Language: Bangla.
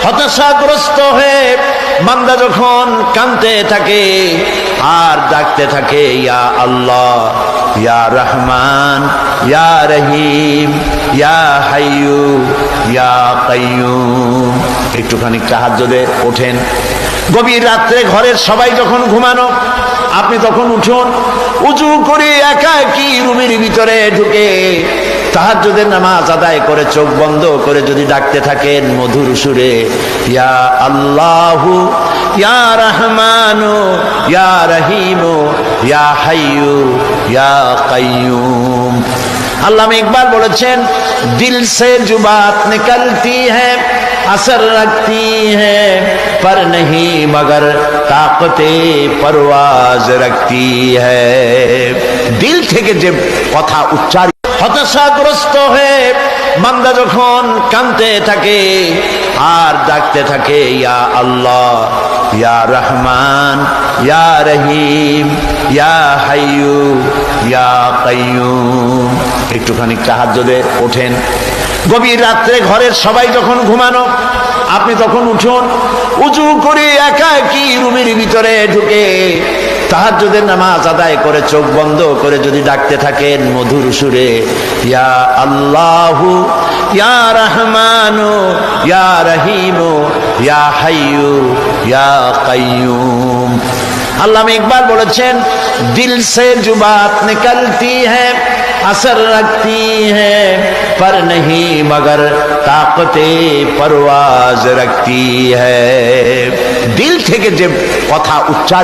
হতাশাগ্রস্ত হয়ে বান্দা যখন কাঁদতে থাকে আর ডাকতে থাকে, ইয়া আল্লাহ, ইয়া রহমান, ইয়া রহিম, ইয়া হাইয়ু, ইয়া কাইয়ুম। একটুখানি তাহাজ্জুদে ওঠেন। গভীর রাত্রে ঘরের সবাই যখন ঘুমানো, আপনি তখন উঠুন, উজু করে একাকী রুমের ভিতরে ঢুকে তাহাজ্জুদের নামাজ আদায় করে চোখ বন্ধ করে যদি ডাকতে থাকেন মধুর সুরে, ইয়া আল্লাহু, ইয়া রহমানু, ইয়া রহিমু, ইয়া হাইয়ু, ইয়া কাইয়ুম। আল্লামা ইকবাল বলেছেন, দিল সে जो बात निकलती है असर रखती है पर नहीं मगर ताकते परवाज रखती है। দিল থেকে যে কথা উচ্চারিত, হতাশাগ্রস্ত হয়ে বান্দা যখন কাঁদতে থাকে আর ডাকতে থাকে, ইয়া আল্লাহ, ইয়া রহমান, ইয়া রহিম, ইয়া হাইয়ু, ইয়া কাইয়ুম। একটুখানি তাহাজ্জুদে ওঠেন। গভীর রাত্রে ঘরের সবাই যখন ঘুমানো, আপনি তখন উঠুন, উজু করে একাকী রুমের ভিতরে ঢুকে তাহাজ্জুদের নামাজ আদায় করে চোখ বন্ধ করে যদি ডাকতে থাকেন মধুর সুরে, ইয়া আল্লাহু, ইয়া রহমানু, ইয়া রহিমু, ইয়া হাইয়ু, ইয়া কাইয়ুম। আল্লামা ইকবাল বলেছেন, দিল সে जो बात निकलती है असर रखती है पर नहीं मगर ताकते परवाज रखती है। दिल থেকে যে কথা উচ্চারিত